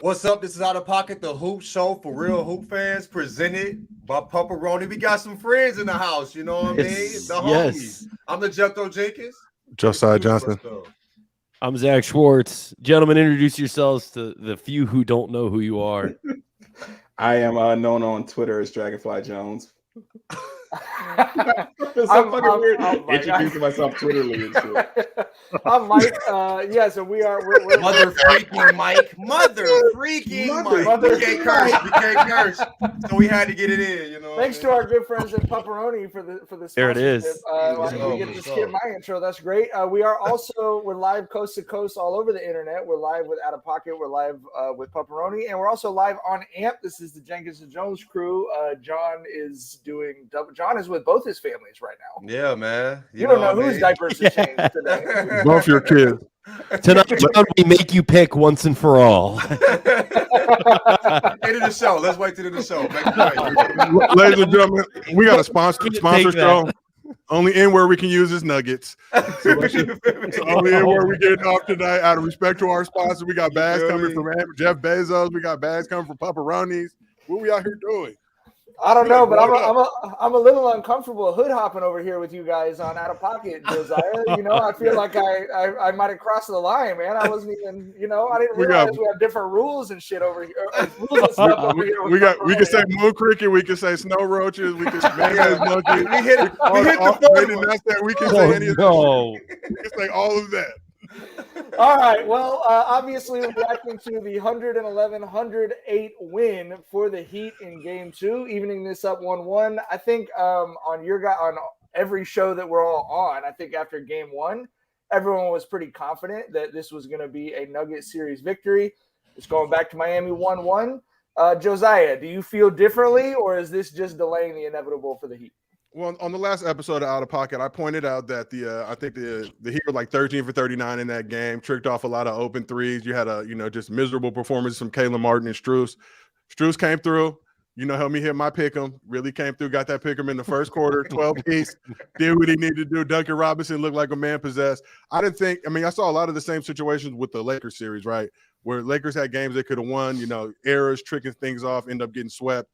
What's up? This is Outta Pocket, the hoop show for real hoop fans, presented by PUP-PERONI. We got some friends in the house, you know what I mean? The homies. I'm the Jenkins. Josiah Johnson. I'm Zach Schwartz. Gentlemen, introduce yourselves to the few who don't know who you are. I am known on Twitter as Dragonfly Jones. It's so fucking weird introducing myself Twitterly and shit. I'm Mike. So we're Mother freaking Mike. Mother freaking Mike. We can't curse. We can't curse. So we had to get it in, you know. Thanks to our good friends at PUP-PERONI for the There it is. We get to skip my intro. That's great. We're live coast to coast all over the internet. We're live with Outta Pocket. We're live with PUP-PERONI, and we're also live on AMP. This is the Jenkins and Jonez crew. John is with both his families right now. Yeah, man. You don't know whose diapers to change today. Both your kids. Tonight we make you pick once and for all. End of the show. Let's wait till the end of the show. Ladies and gentlemen, we got a sponsor show. Only in where we can use is nuggets. So only in where we get off tonight. Out of respect to our sponsor, we got bags coming from Jeff Bezos. We got bags coming from PUP-PERONI's. What we out here doing? I don't know, but I'm a little uncomfortable hood hopping over here with you guys on Outta Pocket, Josiah. You know, I feel like I might have crossed the line, man. I wasn't even, I didn't realize we have different rules and shit over here. We can say moon cricket, we can say snow roaches, we can say monkeys. We hit the fun. We can say any of that. We can say all of that. All right. Well, obviously, we're reacting to the 111-108 win for the Heat in Game 2, evening this up 1-1. I think on every show that we're all on, I think after Game 1, everyone was pretty confident that this was going to be a Nugget series victory. It's going back to Miami 1-1. Josiah, do you feel differently, or is this just delaying the inevitable for the Heat? Well, on the last episode of Outta Pocket, I pointed out that I think the Heat were like 13 for 39 in that game, tricked off a lot of open threes. You had just miserable performances from Caleb Martin and Strus. Strus came through, helped me hit my pick'em, really came through, got that pick'em in the first quarter, 12 piece, did what he needed to do. Duncan Robinson looked like a man possessed. I saw a lot of the same situations with the Lakers series, right? Where Lakers had games they could have won, errors, tricking things off, end up getting swept.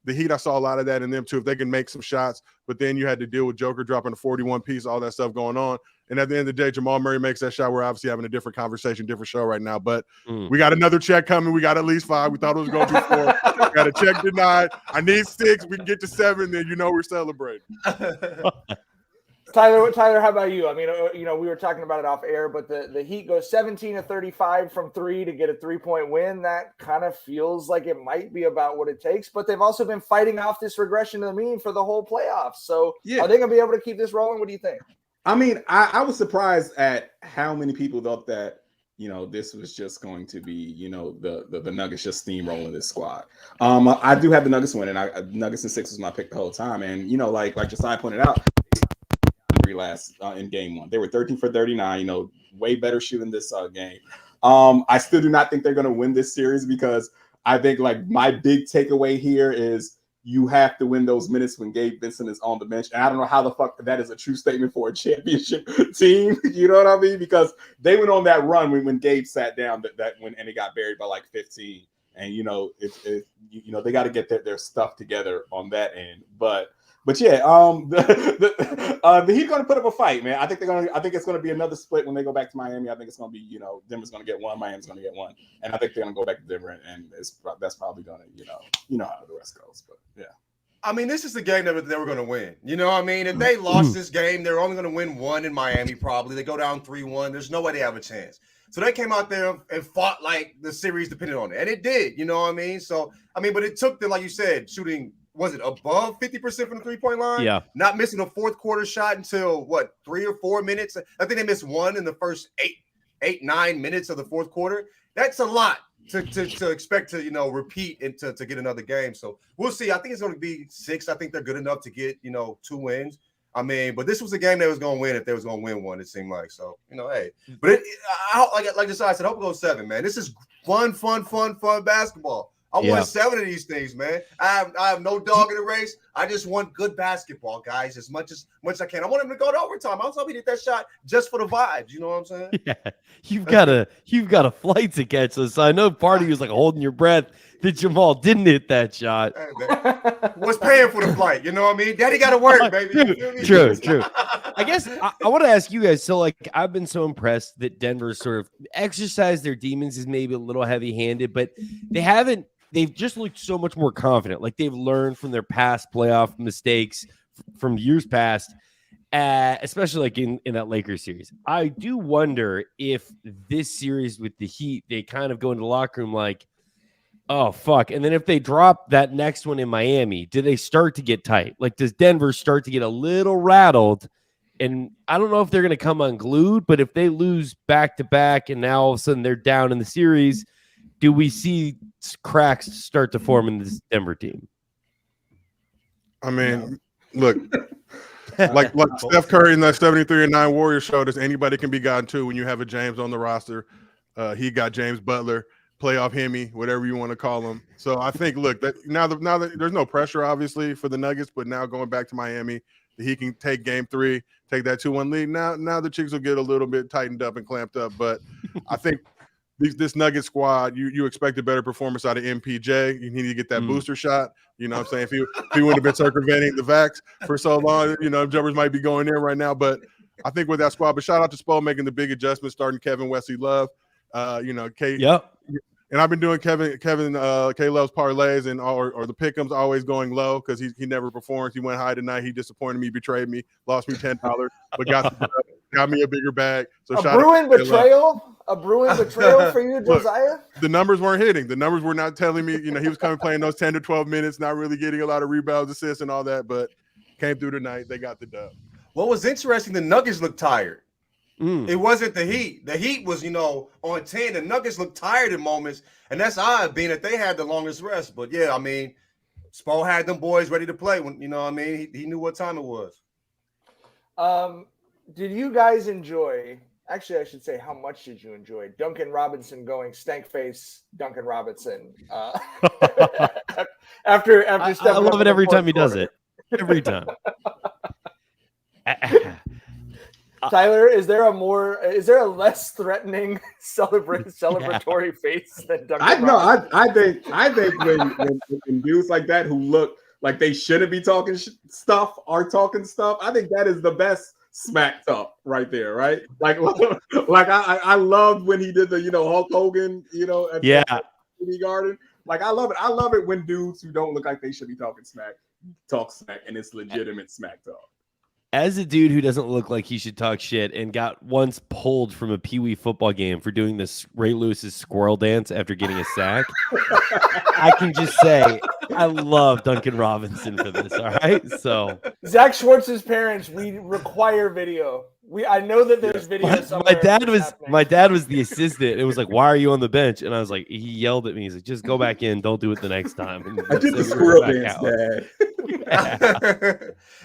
The Heat, I saw a lot of that in them too. If they can make some shots, but then you had to deal with Joker dropping a 41 piece, all that stuff going on. And at the end of the day, Jamal Murray makes that shot. We're obviously having a different conversation, different show right now. But we got another check coming. We got at least 5. We thought it was going to be 4. Got a check denied. I need 6. We can get to 7. Then we're celebrating. Tyler, how about you? I mean, we were talking about it off air, but the Heat goes 17 of 35 from 3 to get a 3-point win. That kind of feels like it might be about what it takes, but they've also been fighting off this regression to the mean for the whole playoffs. So are they going to be able to keep this rolling? What do you think? I mean, I was surprised at how many people thought that, this was just going to be, the Nuggets just steamrolling this squad. I do have the Nuggets winning. Nuggets and 6 was my pick the whole time. And, like Josiah pointed out, last in Game 1. They were 13 for 39, way better shooting this game. I still do not think they're going to win this series because I think my big takeaway here is you have to win those minutes when Gabe Vincent is on the bench. And I don't know how the fuck that is a true statement for a championship team. You know what I mean? Because they went on that run when Gabe sat down and it got buried by 15. And they got to get their stuff together on that end. But yeah, the Heat going to put up a fight, man. I think it's going to be another split when they go back to Miami. I think it's going to be, Denver's going to get 1, Miami's going to get 1, and I think they're going to go back to Denver, and that's probably going to, how the rest goes. But yeah, I mean, this is the game that they were going to win. You know what I mean? If they lost this game, they're only going to win 1 in Miami. Probably they go down 3-1. There's no way they have a chance. So they came out there and fought like the series depended on it, and it did. You know what I mean? So but it took them, like you said, shooting. Was it above 50% from the 3-point line? Yeah. Not missing a fourth quarter shot until 3 or 4 minutes. I think they missed 1 in the first 9 minutes of the fourth quarter. That's a lot to expect to, repeat and to get another game. So we'll see. I think it's going to be 6. I think they're good enough to get, 2 wins. I mean, but this was a game they was going to win if they was going to win 1, it seemed like. So, hey. But like Josiah said, I hope it goes 7, man. This is fun basketball. I Yeah. won 7 of these things, man. I have no dog in the race. I just want good basketball, guys, as much as I can. I want him to go to overtime. I was hoping he hit that shot just for the vibes. You know what I'm saying? Yeah, you've got a flight to catch. So I know part of you is like holding your breath that Jamal didn't hit that shot. Hey, man. Was paying for the flight. You know what I mean? Daddy got to work, baby. You feel me? True. I guess I want to ask you guys. So, like, I've been so impressed that Denver sort of exercised their demons is maybe a little heavy-handed, but they haven't. They've just looked so much more confident. Like they've learned from their past playoff mistakes from years past, especially like in that Lakers series. I do wonder if this series with the Heat, they kind of go into the locker room like, oh, fuck. And then if they drop that next one in Miami, do they start to get tight? Like, does Denver start to get a little rattled? And I don't know if they're going to come unglued, but if they lose back-to-back and now all of a sudden they're down in the series, do we see cracks start to form in this Denver team? I mean, look, like Steph Curry in that 73-9 Warriors showed us, anybody can be gotten to when you have a James on the roster. He got James Butler, playoff Hemi, whatever you want to call him. So I think, look, that now that there's no pressure, obviously, for the Nuggets, but now going back to Miami, he can take game 3, take that 2-1 lead. Now the Chicks will get a little bit tightened up and clamped up, but I think this Nugget squad, you expect a better performance out of MPJ. You need to get that booster shot. You know what I'm saying? If he wouldn't have been circumventing the vax for so long, jumpers might be going in right now. But I think with that squad, but shout out to Spo making the big adjustment, starting Kevin Wesley Love. Yep. And I've been doing K Love's parlays or the pick'ems always going low because he never performs. He went high tonight. He disappointed me, betrayed me, lost me $10, but got me a bigger bag. So a Bruin betrayal for you, Josiah? Look, the numbers weren't hitting. The numbers were not telling me, he was coming playing those 10 to 12 minutes, not really getting a lot of rebounds, assists, and all that, but came through tonight. They got the dub. What was interesting, the Nuggets looked tired. It wasn't the Heat. The Heat was, on 10. The Nuggets looked tired in moments, and that's odd, being that they had the longest rest. But, yeah, I mean, Spo had them boys ready to play. When he knew what time it was. Did you guys enjoy – actually, I should say, how much did you enjoy Duncan Robinson going stank face Duncan Robinson after I love it every time he does it. Every time. Tyler, is there a less threatening celebratory face than Duncan Robinson? I think when dudes like that who look like they shouldn't be talking stuff are talking stuff, I think that is the best smack talk right there, right? Like I loved when he did the Hulk Hogan, at the TV Garden. Like I love it. I love it when dudes who don't look like they should be talking smack talk smack, and it's legitimate smack talk. As a dude who doesn't look like he should talk shit and got once pulled from a Pee Wee football game for doing this Ray Lewis's squirrel dance after getting a sack, I can just say I love Duncan Robinson for this. All right, so Zach Schwartz's parents, we require video. I know that there's video somewhere. My dad was the assistant. It was like, why are you on the bench? And I was like, he yelled at me. He's like, just go back in. Don't do it the next time. And I did the squirrel dance, Dad.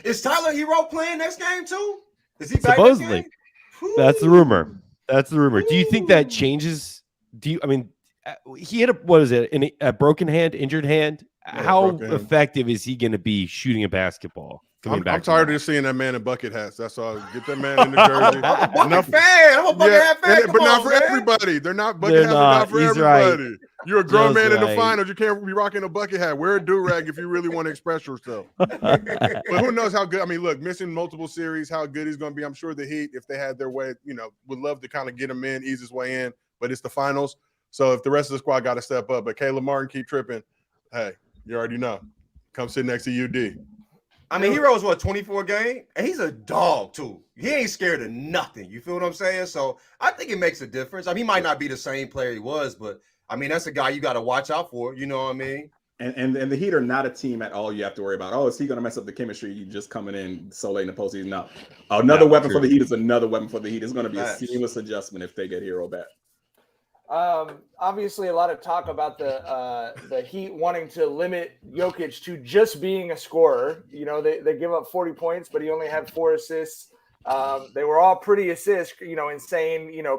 Is Tyler Hero playing next game too? Is he back supposedly? That's the rumor. Do you think that changes? He had a broken hand, injured hand. Yeah, how effective is he going to be shooting a basketball? I'm tired of just seeing that man in bucket hats. That's all. Get that man in the jersey. I'm a bucket hat fan. But not for everybody. They're not bucket hats. Not for everybody. Right. You're a grown man in the finals. You can't be rocking a bucket hat. Wear a do-rag if you really want to express yourself. But who knows how good? I mean, look, missing multiple series, how good he's going to be. I'm sure the Heat, if they had their way, would love to kind of get him in, ease his way in. But it's the finals. So if the rest of the squad got to step up, but Caleb Martin keep tripping, hey, you already know. Come sit next to UD. I mean, Hero's 24 game, and he's a dog too. He ain't scared of nothing. You feel what I'm saying? So I think it makes a difference. I mean, he might not be the same player he was, but I mean, that's a guy you got to watch out for. You know what I mean? And the Heat are not a team at all you have to worry about. Oh, is he going to mess up the chemistry? You just coming in so late in the postseason. No. Another weapon for the Heat is another weapon for the Heat. It's going to be a seamless adjustment if they get Hero back. Obviously, a lot of talk about the Heat wanting to limit Jokic to just being a scorer. They give up 40 points, but he only had 4 assists. They were all pretty insane,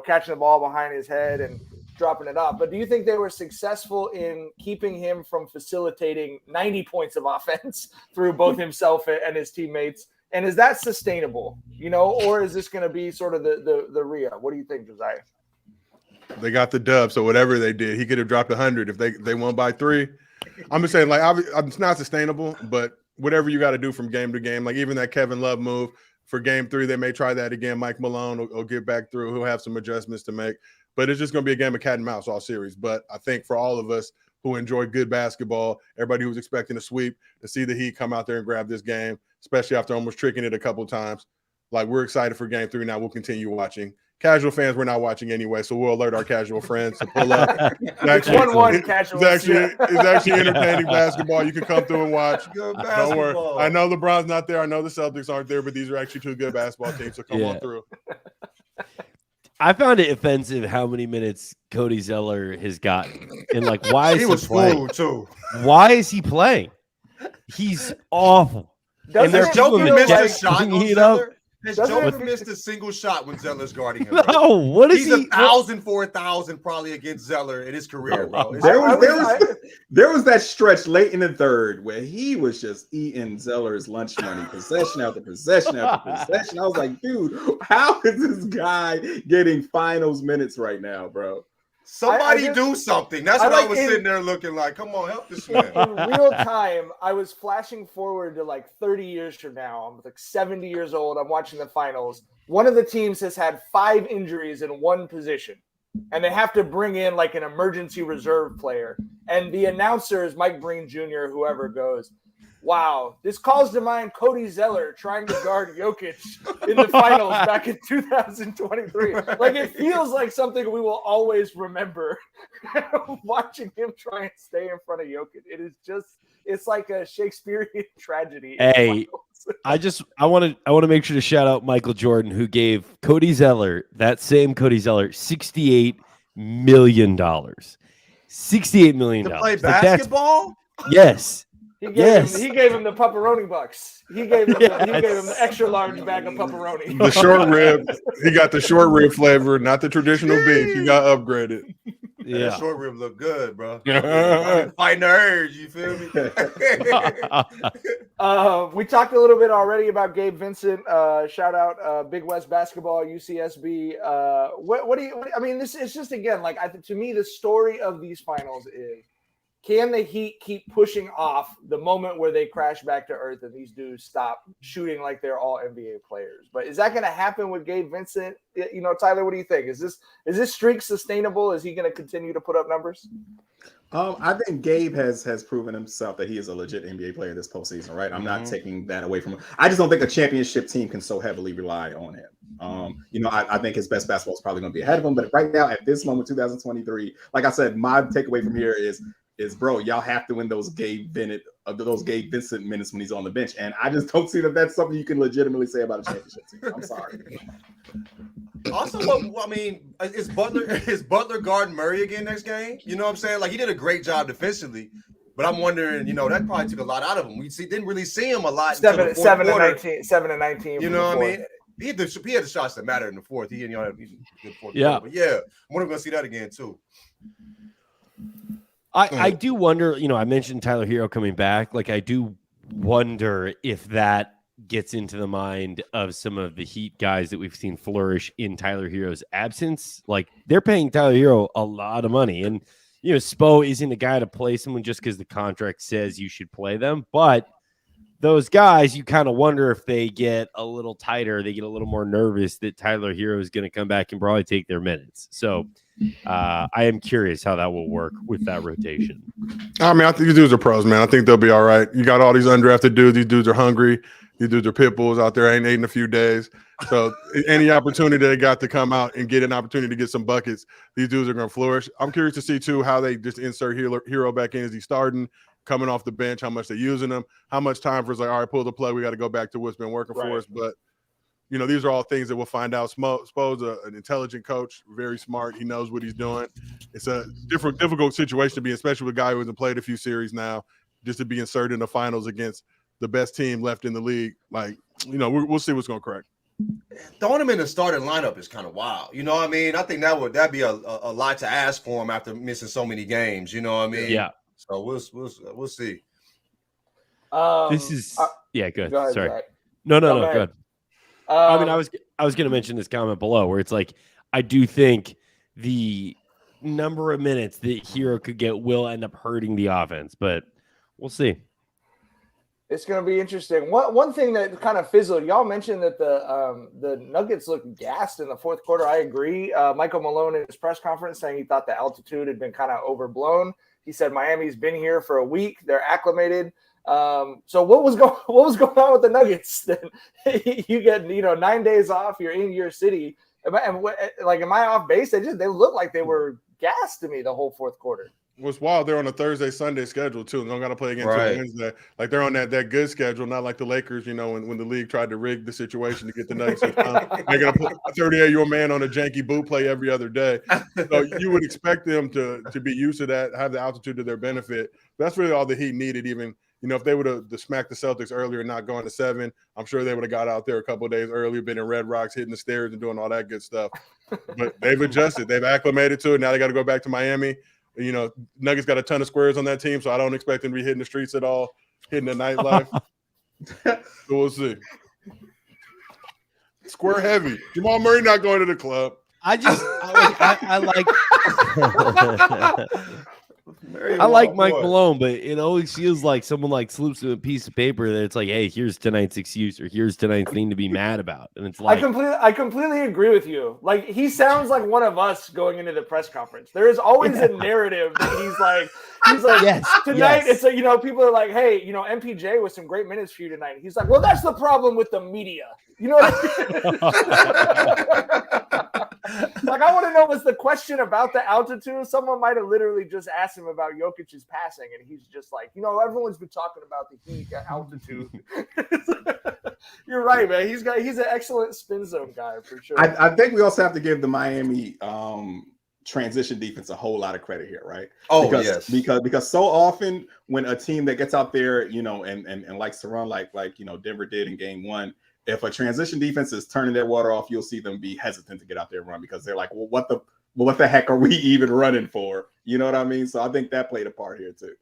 catching the ball behind his head and dropping it off. But do you think they were successful in keeping him from facilitating 90 points of offense through both himself and his teammates? And is that sustainable, or is this going to be sort of the Rhea? What do you think, Josiah? They got the dub, so whatever they did, he could have dropped 100 if they won by 3. I'm just saying, it's not sustainable, but whatever you got to do from game to game, like even that Kevin Love move for game 3, they may try that again. Mike Malone will get back through. He'll have some adjustments to make, but it's just going to be a game of cat and mouse all series. But I think for all of us who enjoy good basketball, everybody who was expecting a sweep, to see the Heat come out there and grab this game, especially after almost tricking it a couple of times, like we're excited for game 3 now. We'll continue watching. Casual fans, we're not watching anyway, so we'll alert our casual friends to pull up. It's 1-1 casual. It's actually entertaining basketball. You can come through and watch. Good Don't worry. basketball. I know LeBron's not there. I know the Celtics aren't there, but these are actually 2 good basketball teams, so come on through. I found it offensive how many minutes Cody Zeller has gotten. And why is He was playing? fooled too. Why is he playing? He's awful. Doesn't there's it people feel Joker missed that a shot bring on heat up. Zeller. Has Doesn't Joker it- missed a single shot when Zeller's guarding him? Bro? No, what is He's he? 1,000 for 1,000 probably against Zeller in his career, bro. It's There was that stretch late in the third where he was just eating Zeller's lunch money, possession after possession after possession. I was like, dude, how is this guy getting finals minutes right now, bro? Somebody I do something. That's I what I like was in- sitting there looking like. Come on, help this man. In real time, I was flashing forward to 30 years from now. I'm 70 years old. I'm watching the finals. One of the teams has had 5 injuries in one position, and they have to bring in an emergency reserve player. And the announcers, Mike Breen Jr., whoever goes, wow, this calls to mind Cody Zeller trying to guard Jokic in the finals back in 2023. It feels like something we will always remember watching him try and stay in front of Jokic. It is just, it's like a Shakespearean tragedy. Hey, I want to make sure to shout out Michael Jordan, who gave Cody Zeller, $68 million. $68 million. To play basketball? Yes. He gave him the pepperoni bucks. He gave him the extra large bag of pepperoni. The short rib, he got the short rib flavor, not the traditional beef. He got upgraded. Yeah, that short rib look good, bro. Fighting the urge, you feel me? We talked a little bit already about Gabe Vincent. Shout out Big West Basketball, UCSB. What do you? I mean, this is just again to me the story of these finals is, can the Heat keep pushing off the moment where they crash back to earth and these dudes stop shooting like they're all NBA players? But is that going to happen with Gabe Vincent? Tyler, what do you think? Is this streak sustainable? Is he going to continue to put up numbers? I think Gabe has proven himself that he is a legit NBA player this postseason, right? I'm not taking that away from him. I just don't think a championship team can so heavily rely on him. I think his best basketball is probably going to be ahead of him. But right now, at this moment, 2023, like I said, my takeaway from here is bro, y'all have to win those Gabe Vincent minutes when he's on the bench, and I just don't see that that's something you can legitimately say about a championship team. I'm sorry. Also, is Butler guarding Murray again next game? You know what I'm saying? He did a great job defensively, but I'm wondering, that probably took a lot out of him. We didn't really see him a lot. 7 and 19. You know what I mean? He had the shots that mattered in the fourth. He had a good fourth. Yeah. But yeah, I'm going to see that again too. I do wonder, I mentioned Tyler Herro coming back. I do wonder if that gets into the mind of some of the Heat guys that we've seen flourish in Tyler Herro's absence. They're paying Tyler Herro a lot of money. And, Spo isn't a guy to play someone just because the contract says you should play them. But those guys, you kind of wonder if they get a little tighter, they get a little more nervous that Tyler Herro is going to come back and probably take their minutes. So I am curious how that will work with that rotation. I think these dudes are pros, man. I think they'll be all right. You got all these undrafted dudes. These dudes are hungry. These dudes are pit bulls out there. Ain't ate in a few days. So any opportunity they got to come out and get an opportunity to get some buckets, these dudes are going to flourish. I'm curious to see, too, how they just insert Herro back in. Is he starting? Coming off the bench, how much they're using them, how much time for it's all right, pull the plug. We got to go back to what's been working for us. But, these are all things that we'll find out. Spo's an intelligent coach, very smart. He knows what he's doing. It's a difficult situation to be, especially with a guy who hasn't played a few series now, just to be inserted in the finals against the best team left in the league. We'll see what's going to correct. throwing him in the starting lineup is kind of wild. You know what I mean? I think that'd be a lot to ask for him after missing so many games. You know what I mean? Yeah. So we'll see. This is good. Go ahead, Sorry. Zach. No, Go go ahead. ahead. I mean, I was going to mention this comment below where it's like, I do think the number of minutes that Herro could get will end up hurting the offense, but we'll see. It's going to be interesting. One thing that kind of fizzled, y'all mentioned that the Nuggets looked gassed in the fourth quarter. I agree. Michael Malone in his press conference saying he thought the altitude had been kind of overblown. He said Miami's been here for a week. They're acclimated. So what was going on with the Nuggets? Then you get 9 days off. You're in your city. Am I off base? They look like they were gassed to me the whole fourth quarter. What's wild, they're on a Thursday, Sunday schedule too. They don't got to play again Right. until Wednesday. Like they're on that good schedule, not like the Lakers. When the league tried to rig the situation to get the Nuggets, they're gonna put a 38-year-old man on a janky boot play every other day. So you would expect them to be used to that, have the altitude to their benefit. That's really all the Heat needed. Even if they would have smacked the Celtics earlier and not gone to 7, I'm sure they would have got out there a couple of days earlier, been in Red Rocks, hitting the stairs and doing all that good stuff. But they've adjusted, they've acclimated to it. Now they got to go back to Miami. Nuggets got a ton of squares on that team, so I don't expect them to be hitting the streets at all, hitting the nightlife. So we'll see. Square heavy. Jamal Murray not going to the club. I like Mike Malone, but it always feels like someone slips him a piece of paper that it's like, hey, here's tonight's excuse or here's tonight's thing to be mad about. And it's like I completely agree with you. Like he sounds like one of us going into the press conference. There is always a narrative that he's like yes, tonight yes. it's people are like, hey, MPJ with some great minutes for you tonight. He's like, well, that's the problem with the media. You know what I mean? Like, I want to know, was the question about the altitude? Someone might have literally just asked him about Jokic's passing, and he's just like, everyone's been talking about the Heat altitude. You're right, man. He's an excellent spin zone guy for sure. I think we also have to give the Miami transition defense a whole lot of credit here, right? Yes. Because so often when a team that gets out there, and likes to run like Denver did in game 1, if a transition defense is turning their water off, you'll see them be hesitant to get out there and run because they're like, well, what the heck are we even running for? You know what I mean? So I think that played a part here too.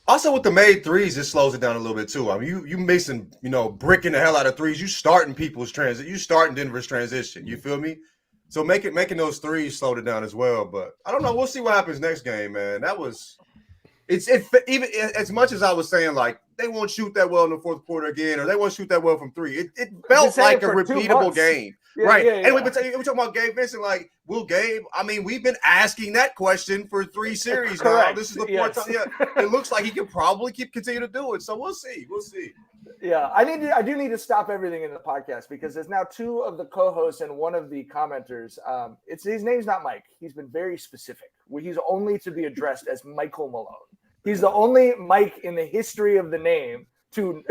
Also, with the made threes, it slows it down a little bit too. I mean, you missing, bricking the hell out of threes. You starting people's transit. You starting Denver's transition. You feel me? So making those threes slowed it down as well. But I don't know. We'll see what happens next game, man. Even as much as I was saying, like, they won't shoot that well in the fourth quarter again, or they won't shoot that well from 3. It felt like a repeatable game. Yeah, right. Yeah. Anyway, we're talking about Gabe Vincent. Like, will Gabe? I mean, we've been asking that question for 3 series now. This is the 4th time. Yeah, it looks like he can probably continue to do it. So we'll see. We'll see. Yeah, I do need to stop everything in the podcast because there's now 2 of the co-hosts and 1 of the commenters. His name's not Mike. He's been very specific. He's only to be addressed as Michael Malone. He's the only Mike in the history of the name to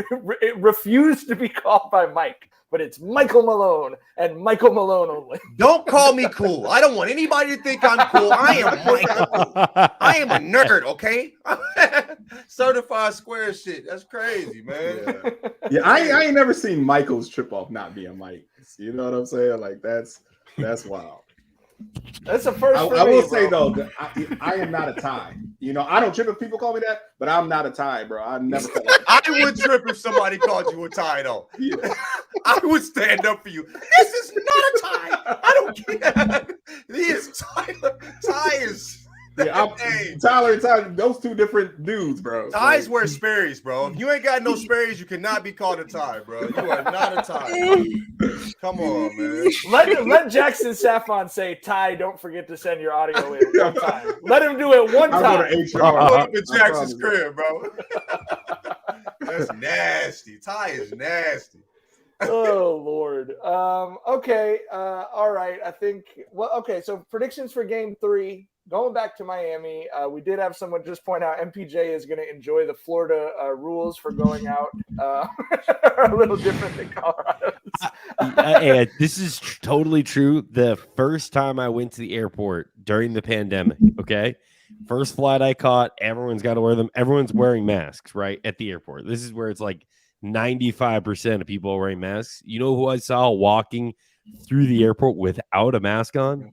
refuse to be called by Mike. But it's Michael Malone and Michael Malone only. Don't call me cool. I don't want anybody to think I'm cool. I am Mike. I am a nerd, okay? Certified square shit. That's crazy, man. Yeah, I ain't never seen Michael's trip off not being Mike. You know what I'm saying? Like that's wild. That's the first. I will say though, that I am not a tie. I don't trip if people call me that, but I'm not a tie, bro. I never felt like I would trip if somebody called you a tie, though. Yeah. I would stand up for you. This is not a tie. I don't care. He is Tyler. Ty is. Hey. Tyler and Tyler, those 2 different dudes, bro. Ties wear Sperry's, bro. If you ain't got no Sperry's, you cannot be called a tie, bro. You are not a tie. Come on, man. Let Jackson Saffron say, Ty, don't forget to send your audio in one time. Let him do it one time. I'm going to Go up in Jackson's crib, bro. That's nasty. Ty is nasty. Oh Lord. Okay. All right. I think. Well. Okay. So predictions for Game 3. Going back to Miami, we did have someone just point out MPJ is going to enjoy the Florida rules for going out. A little different than Colorado. And this is totally true. The first time I went to the airport during the pandemic, okay? First flight I caught, everyone's got to wear them. Everyone's wearing masks, right, at the airport. This is where it's like 95% of people are wearing masks. You know who I saw walking through the airport without a mask on?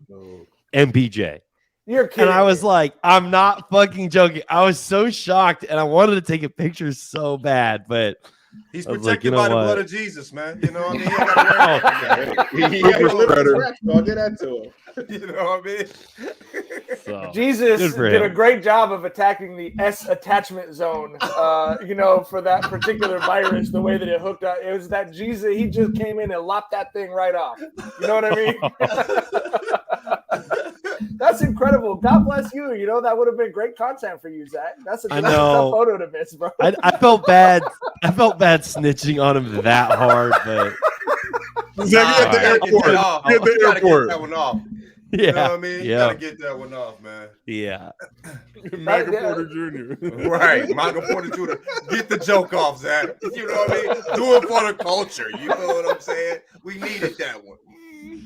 MPJ. You're kidding. And I was me. like, I'm not fucking joking. I was so shocked, and I wanted to take a picture so bad, but He's I was protected like, you know by the what? blood of Jesus, man. You know what I mean? He got a little scratch, so I'll get that to him. You know what I mean? So, Jesus good for did a him. great job of attacking the S attachment zone, for that particular virus, the way that it hooked up. It was that Jesus, he just came in and lopped that thing right off. You know what I mean? That's incredible. God bless you. You know, that would have been great content for you, Zach. That's a tough photo to miss, bro. I felt bad. I felt bad snitching on him that hard, but Zach, you at the airport. You at the Get airport. that one off. yeah, You know what I mean? You yeah. gotta get that one off, man. yeah. Michael Porter Jr. Right, Michael Porter Jr. Get the joke off, Zach. You know what I mean? Do it for the culture. You know what I'm saying? We needed that one.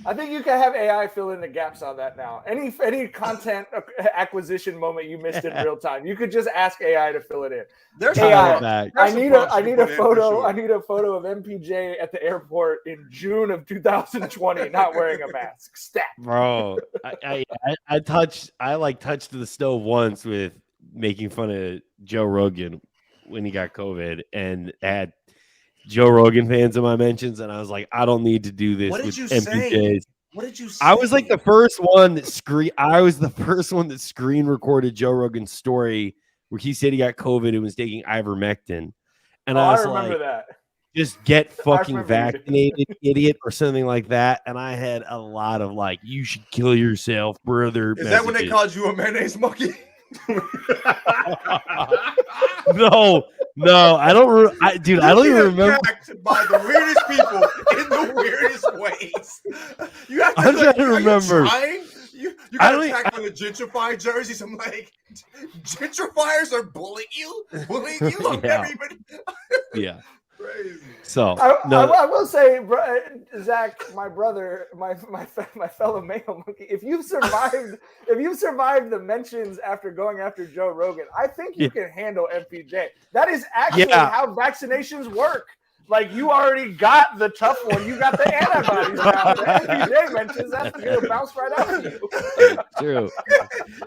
I think you can have AI fill in the gaps on that now. Any content acquisition moment you missed in real time, you could just ask AI to fill it in. There's AI. Back. I need a photo. Sure. I need a photo of MPJ at the airport in June of 2020, not wearing a mask. Stat. Bro, I touched the stove once with making fun of Joe Rogan when he got COVID, and had Joe Rogan fans in my mentions, and I was like, I don't need to do this What did with you MPJs. say? What did you say? I was like the first one that screen recorded Joe Rogan's story where he said he got COVID and was taking ivermectin, and I I was remember like, that. just get fucking remember you did. vaccinated, idiot, or something like that. And I had a lot of like, you should kill yourself, brother. Is that when they messages. called you a mayonnaise monkey? No, I don't. I don't even remember. Attacked by the weirdest people in the weirdest ways. You have to. I'm trying to are you remember. trying? You I got don't- attacked by the gentrified jerseys. I'm like, gentrifiers are bullying you. I've Yeah. never even. Yeah. Crazy. So I will say, Zach, my brother, my fellow male monkey. If you've survived the mentions after going after Joe Rogan, I think you can handle MPJ. That is actually how vaccinations work. Like, you already got the tough one. You got the antibodies now. The MPJ mentions, that's going to bounce right out of you. true.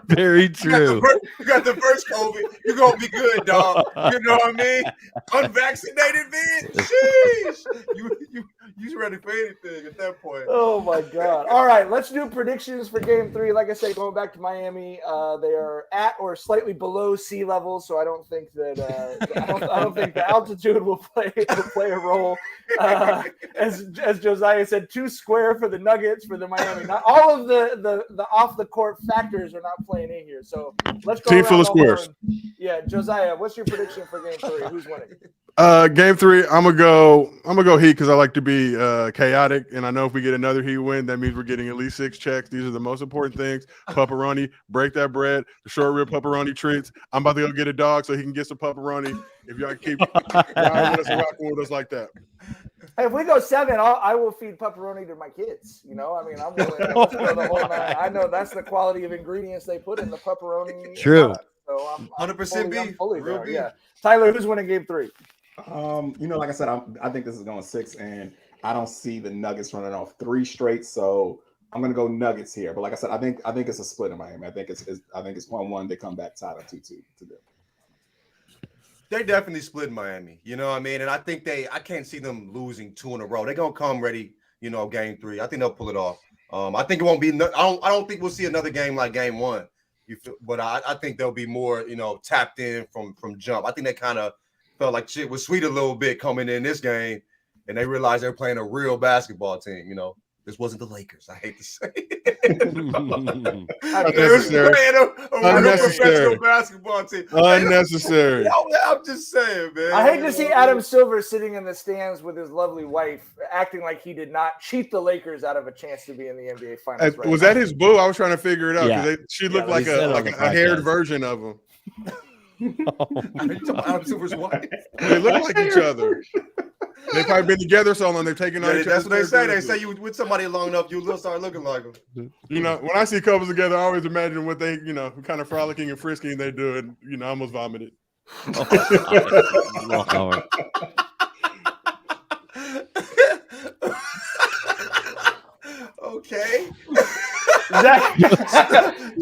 Very true. You got the first COVID. You're gonna be good, dog. You know what I mean? Unvaccinated, man. Sheesh. You ready for anything at that point? Oh my God! All right, let's do predictions for Game 3. Like I said, going back to Miami, they are at or slightly below sea level, so I don't think that I don't think the altitude will play a role. As Josiah said, 2 square for the Nuggets for the Miami. Not all of the off the court factors are not playing in here. So let's go. Team full of squares. Yeah, Josiah, what's your prediction for Game 3? Who's winning? Game 3, I'm gonna go Heat because I like to be chaotic, and I know if we get another Heat win, that means we're getting at least 6 checks. These are the most important things. Pepperoni, break that bread. The short rib pepperoni treats. I'm about to go get a dog so he can get some pepperoni. If y'all keep riding with us and rocking with us like that. Hey, if we go 7, I will feed pepperoni to my kids. You know, I mean, I'm willing to go the whole night. I know that's the quality of ingredients they put in the pepperoni. True. So I'm 100% beef. fully Real there. beef. Yeah. Tyler, who's winning Game 3? Like I said, I think this is going 6, and I don't see the Nuggets running off 3 straight. So I'm going to go Nuggets here. But like I said, I think it's a split in Miami. I think it's 1-1. They come back tied on 2-2 to them. They definitely split Miami. You know what I mean? And I think I can't see them losing 2 in a row. They're gonna come ready. Game 3. I think they'll pull it off. I think it won't be. I don't think we'll see another game like Game 1. But I think they'll be more, tapped in from jump. I think they kind of felt like shit was sweet a little bit coming in this game, and they realized they're playing a real basketball team. This wasn't the Lakers. I hate to say it. They was playing a real professional basketball team. Unnecessary. I'm just saying, man. I hate to see Adam Silver sitting in the stands with his lovely wife, acting like he did not cheat the Lakers out of a chance to be in the NBA Finals. Was that his boo? I was trying to figure it out because she looked like said it on a the haired podcast. version of him. Adam Silver's wife. They look like each other. They've probably been together so long they've taken on each That's what they say. They characteristics. say you with somebody long enough, you'll start looking like them. When I see couples together, I always imagine what they, what kind of frolicking and frisking they do, and I almost vomited. Lord.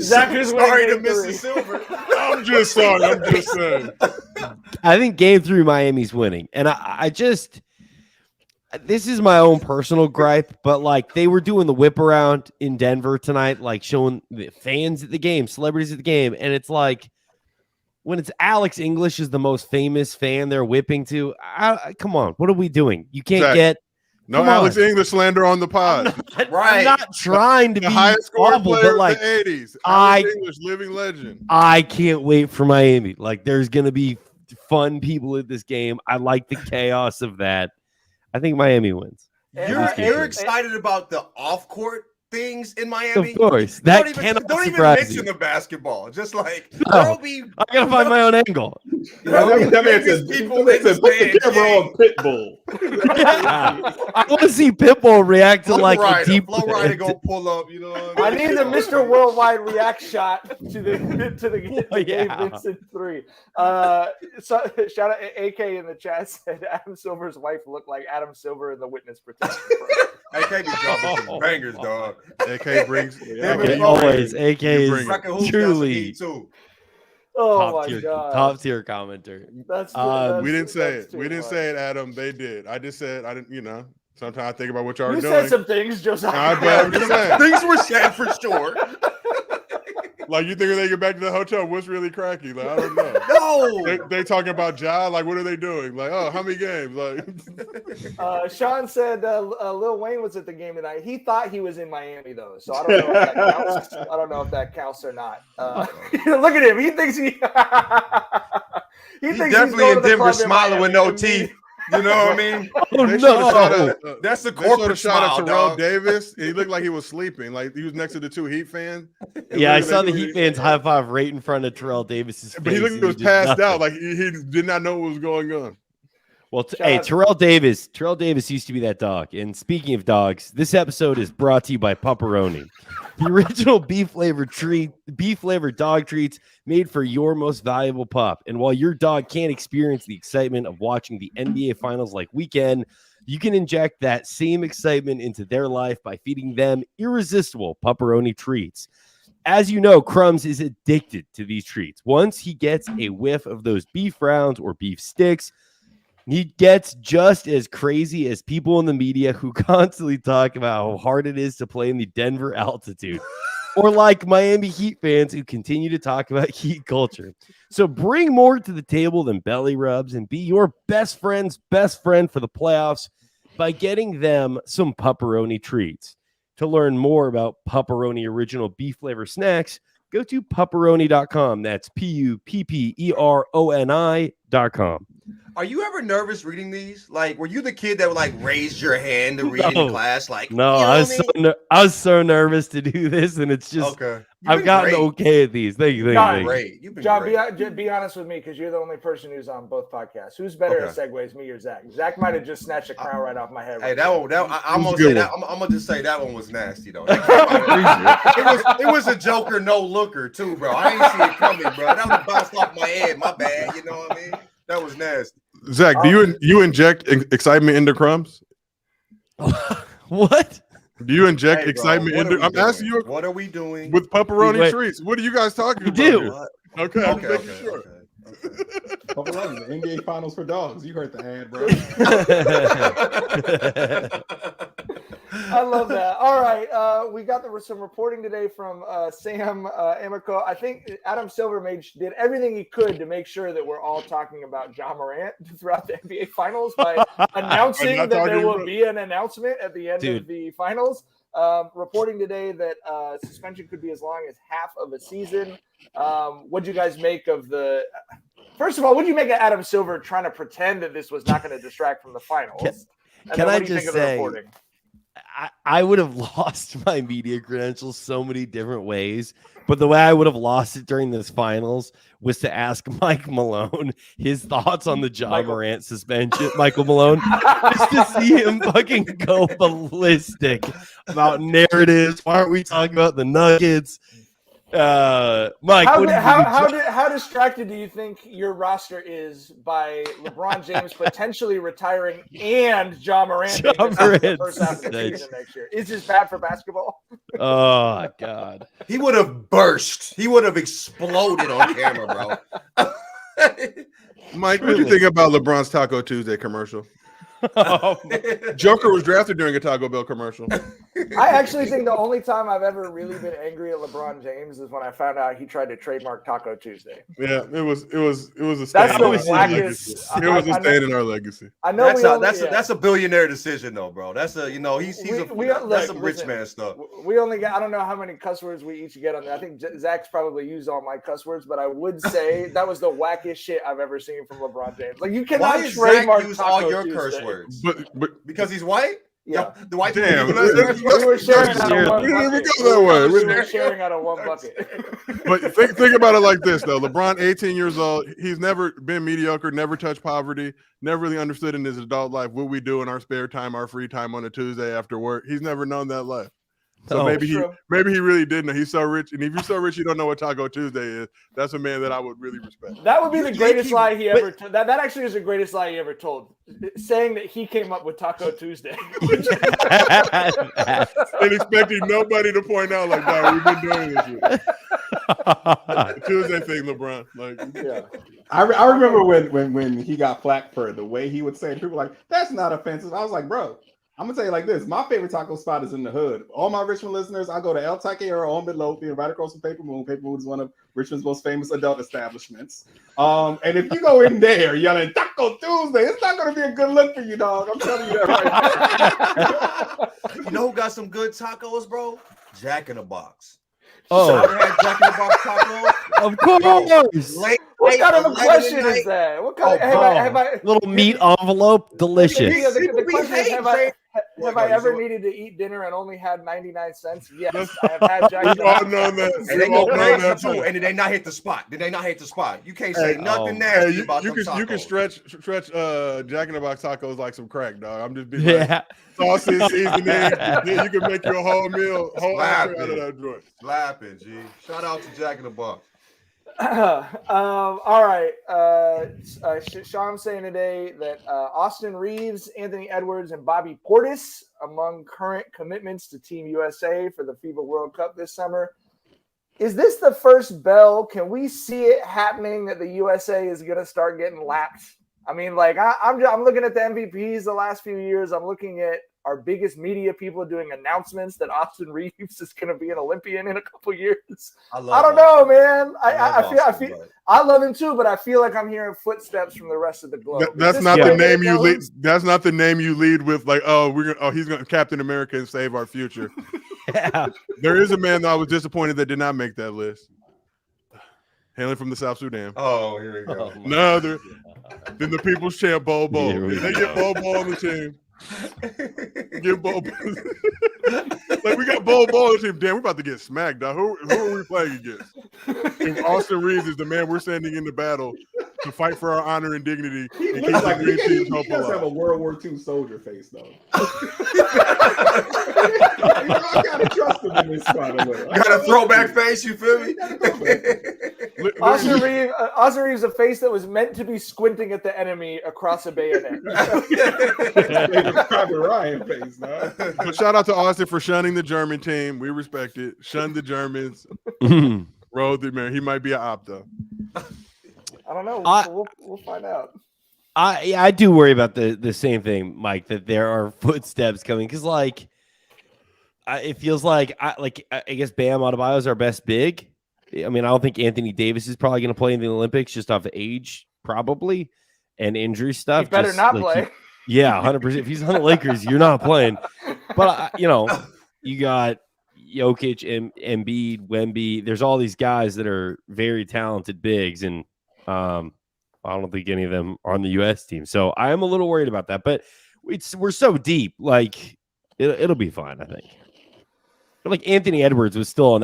Zach is sorry to winning Mr. three. Silver. I'm just sorry. I'm just saying. I think game 3 Miami's winning. And I just this is my own personal gripe, but like they were doing the whip around in Denver tonight, like showing the fans at the game, celebrities at the game, and it's like when it's Alex English is the most famous fan they're whipping to. Come on, what are we doing? You can't Zach, get no Alex English slander on the pod. Right. I'm not trying to The be highest scoring awful, player but like of the 80s. I- Alex English, living legend. I can't wait for Miami. Like there's gonna be fun people at this game. I like the chaos of that. I think Miami wins. You're excited about the off-court things in Miami? Of course, that don't cannot even surprise mention you. the basketball. Just like No. there'll be I gotta find my own angle. That man said, people put the camera on Pitbull. Yeah. I want to see Pitbull react to like a deep. Flow Rider gonna pull up. You know what I need the Mr. Worldwide react shot to the Oh, yeah. Vincent 3. So shout out AK in the chat said Adam Silver's wife looked like Adam Silver in the witness protection program. I can't be dropping some bangers, dog. AK brings. AK always. AK is Rockin' Hoops got some truly heat, too. Oh my god. top tier commenter. That's We didn't say that's it. too We didn't much. say it, Adam. They did. I just said I didn't. You know, sometimes I think about what y'all are You doing. said some things, Josiah. But I'm just saying. Things were said for sure. Like you think when they get back to the hotel, what's really cracking? Like I don't know. No. They talking about Ja. Like what are they doing? Like oh, how many games? Like Sean said Lil Wayne was at the game tonight. He thought he was in Miami though, so I don't know if that counts. I don't know if that counts or not. Look at him. He thinks he. He thinks Definitely he's going in to the Denver, club in smiling with Miami. no teeth. You know what I mean? Oh they showed a shot no! at, That's the they showed a corporate shot at smile, Terrell dog. Davis. He looked like he was sleeping. Like he was next to the two Heat fans. Yeah, I They saw the really- Heat fans high five right in front of Terrell Davis's face. But he looked like he was did passed nothing. out. Like he did not know what was going on. Well, Shout hey, out- Terrell Davis used to be that dog. And speaking of dogs, this episode is brought to you by PUP-PERONI, the original beef flavored dog treats made for your most valuable pup. And while your dog can't experience the excitement of watching the NBA Finals like weekend, you can inject that same excitement into their life by feeding them irresistible PUP-PERONI treats. As you know, Crumbs is addicted to these treats. Once he gets a whiff of those beef rounds or beef sticks, he gets just as crazy as people in the media who constantly talk about how hard it is to play in the Denver altitude, or like Miami Heat fans who continue to talk about Heat culture. So bring more to the table than belly rubs and be your best friend's best friend for the playoffs by getting them some PUP-PERONI treats. To learn more about PUP-PERONI original beef flavor snacks, go to pupperoni.com. That's PUPPERONI.com. Are you ever nervous reading these? Like, were you the kid that would like raise your hand to read in class? Like, No, you know I what was I mean? I was so nervous to do this, and it's just Okay. You've I've been gotten great. okay at these. Thank you. John, Thank you. Great. You've been John, great. be honest with me because you're the only person who's on both podcasts. Who's better at segues, me or Zach? Zach might have just snatched a crown right off my head. Hey, that one. I'm gonna a good say that. I'm gonna just say that one was nasty though. it was a Joker no looker too, bro. I ain't see it coming, bro. That was bounced off my head. My bad. You know what I mean? That was nasty. Zach, do you inject excitement into Crumbs? What? Do you inject Hey, bro, excitement what are into? we I'm doing? asking you What are we doing? with pepperoni Wait. treats. What are you guys talking We about? do. here? What? Okay, I'm Okay, making okay, sure. okay. PUP-PERONI, the NBA Finals for dogs. You heard the ad, bro. I love that. All right, we got some reporting today from Sam Amico. I think Adam Silver did everything he could to make sure that we're all talking about Ja Morant throughout the NBA Finals by announcing that there will be an announcement at the end of the finals. Reporting today that suspension could be as long as half of a season. What'd you guys make of the? First of all, what'd you make of Adam Silver trying to pretend that this was not going to distract from the finals? Can I just say? I would have lost my media credentials so many different ways, but the way I would have lost it during this finals was to ask Mike Malone his thoughts on the Ja Morant suspension. Michael Malone, just to see him fucking go ballistic about narratives. Why aren't we talking about the Nuggets? Mike, what did you how distracted do you think your roster is by LeBron James potentially retiring and John Morant being the first half of the season next year? Is this bad for basketball? Oh God, he would have burst. He would have exploded on camera, bro. Mike, what do you think about LeBron's Taco Tuesday commercial? Joker was drafted during a Taco Bell commercial. I actually think the only time I've ever really been angry at LeBron James is when I found out he tried to trademark Taco Tuesday. Yeah, it was a stain. That's the wackest. It was a stain in our legacy. I know that's a billionaire decision though, bro. That's a that's some rich man stuff. We only got I don't know how many cuss words we each get on there. I think Zach's probably used all my cuss words, but I would say that was the wackiest shit I've ever seen from LeBron James. Like you cannot trademark use Taco all your Tuesday. curse words. But because he's white? Yeah. The white damn. people. We were sharing out of one We didn't even bucket. go that way. We were sharing out of one bucket. But think about it like this, though. LeBron, 18 years old, he's never been mediocre, never touched poverty, never really understood in his adult life what we do in our spare time, our free time on a Tuesday after work. He's never known that life. So maybe he really did know. He's so rich, and if you're so rich you don't know what Taco Tuesday is, that's a man that I would really respect. That would be the greatest lie he ever told. That actually is the greatest lie he ever told. Saying that he came up with Taco Tuesday. And expecting nobody to point out like, "Dog, we've been doing this shit." The Tuesday thing, LeBron. Like, yeah. I remember when he got flack for the way he would say it. People were like, that's not offensive. I was like, bro, I'm gonna tell you like this. My favorite taco spot is in the hood. All my Richmond listeners, I go to El Taquero on Midlothian, right across from Paper Moon. Paper Moon is one of Richmond's most famous adult establishments. And if you go in there yelling Taco Tuesday, it's not gonna be a good look for you, dog. I'm telling you that right now. You know who got some good tacos, bro? Jack in the Box. Oh, I had Jack in the Box tacos. of course. What kind of a question is that? What kind have I little meat envelope, delicious. The question is, have I ever needed to eat dinner and only had 99 cents? Yes, I have had Jack in the Box. We've all known that. And they go crazy too. And did they not hit the spot? You can't say nothing nasty about them tacos. You can stretch Jack in the Box tacos like some crack, dog. I'm just being like, sausage, seasoning. Yeah, you can make you a whole meal, whole entree out of that joint. Slapping, G. Shout out to Jack in the Box. All right. Sean saying today that Austin Reeves, Anthony Edwards, and Bobby Portis among current commitments to Team USA for the FIBA World Cup this summer. Is this the first bell? Can we see it happening that the USA is going to start getting lapped? I mean, like I'm looking at the MVPs the last few years. I'm looking at our biggest media people doing announcements that Austin Reeves is going to be an Olympian in a couple years. I don't know, man. I love him too, but I feel like I'm hearing footsteps from the rest of the globe. That's not the name you lead. That's not the name you lead with. Like, he's going to Captain America and save our future. Yeah. There is a man that I was disappointed that did not make that list. Hailing from the South Sudan. Oh, here we go. None other than the People's Champ Bol Bol. They get Bol Bol on the team. Get Bol Bol. Like, we got Bol Bol on the team. Damn, we're about to get smacked, dog. Who are we playing against? If Austin Reeves is the man we're sending into battle to fight for our honor and dignity. He does have a World War II soldier face, though. I gotta trust him in this spot a little. Got a throwback face, you feel me? Austin Reeves, a face that was meant to be squinting at the enemy across a bayonet. Private Ryan face, no? But shout out to Austin for shunning the German team. We respect it. Shun the Germans. Road the man. He might be an op though. I don't know. We'll find out. I do worry about the same thing, Mike, that there are footsteps coming because it feels like I guess Bam Adebayo is our best big. I mean, I don't think Anthony Davis is probably going to play in the Olympics just off age, probably, and injury stuff. He better not play. 100%. If he's on the Lakers, you're not playing. But you got Jokic, Embiid, Wemby. There's all these guys that are very talented bigs, and I don't think any of them are on the U.S. team. So I am a little worried about that. But we're so deep, like it'll be fine, I think. But like Anthony Edwards was still on.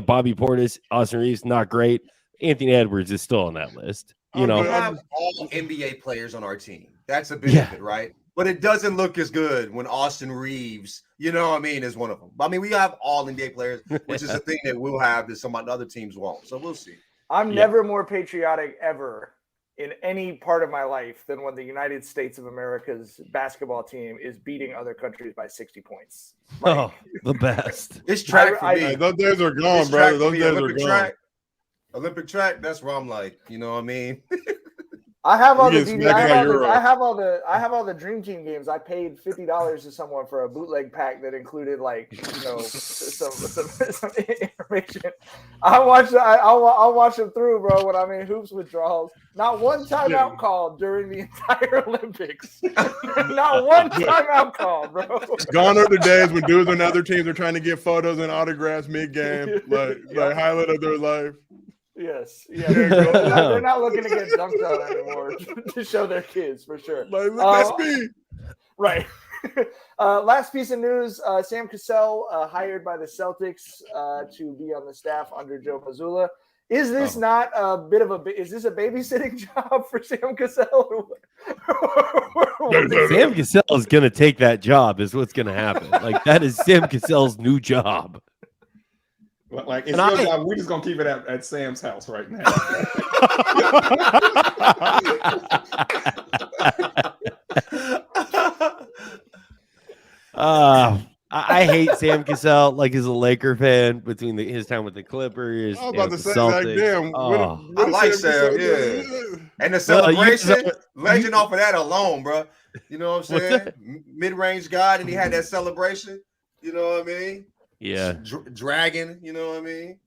Bobby Portis, Austin Reeves, not great. Anthony Edwards is still on that list. We have all NBA players on our team. That's a benefit, right? but it doesn't look as good when Austin Reeves, you know what I mean, is one of them. I mean, we have all NBA players, which is a thing that we'll have that some other teams won't. So we'll see. I'm never more patriotic ever in any part of my life than when the United States of America's basketball team is beating other countries by 60 points. Oh, the best. It's track for me. Hey, those days are gone, It's bro. track for Those me. days are Olympic gone. track. Olympic track, that's where I'm like, you know what I mean? I have all the You get DVD, smacked by Euro. I have all the Dream Team games. I paid $50 to someone for a bootleg pack that included some information. I'll watch them through, bro. When I'm in hoops withdrawals, not one timeout called during the entire Olympics. Not one timeout called, bro. Gone are the days when dudes on other teams are trying to get photos and autographs mid-game, like highlight of their life. Yes, yeah, they're not looking to get dunked on anymore to show their kids for sure. Like, look, that's me. Right. Last piece of news: Sam Cassell hired by the Celtics to be on the staff under Joe Mazzulla. Is this not a bit of is this a babysitting job for Sam Cassell? Sam Cassell is going to take that job. Is what's going to happen. Like that is Sam Cassell's new job. Like it's your job. We're just gonna keep it at Sam's house right now. I hate Sam Cassell. Like as a Laker fan, between his time with the Clippers, I was about to say, Celtics. like, damn. I like Sam, yeah. And the celebration, legend off of that alone, bro. You know what I'm saying? Mid-range guy, and he had that celebration. You know what I mean? Yeah. Dragon, you know what I mean?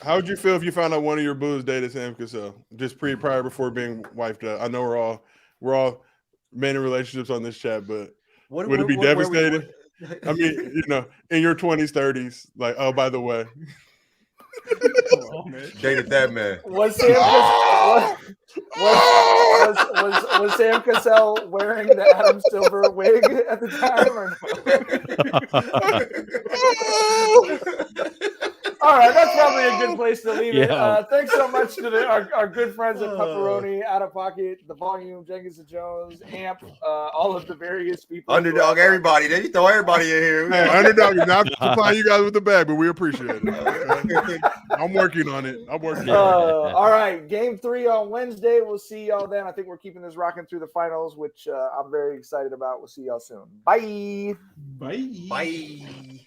How would you feel if you found out one of your boos dated Sam Cassell? Just prior before being wifed up. I know we're all men in relationships on this chat, but would it be devastating? I mean, you know, in your 20s, 30s, like, oh, by the way. Dated that man. Was Sam Cassell wearing the Adam Silver wig at the time or no? All right, that's probably a good place to leave it. Thanks so much to our good friends at PUP-PERONI, Outta Pocket, The Volume, Jenkins and Jonez, AMP, all of the various people. Underdog, everybody. Then you throw everybody in here. Hey, Underdog is not supplying you guys with the bag, but we appreciate it. Okay? I'm working on it. All right, Game 3 on Wednesday. We'll see y'all then. I think we're keeping this rocking through the finals, which I'm very excited about. We'll see y'all soon. Bye. Bye. Bye.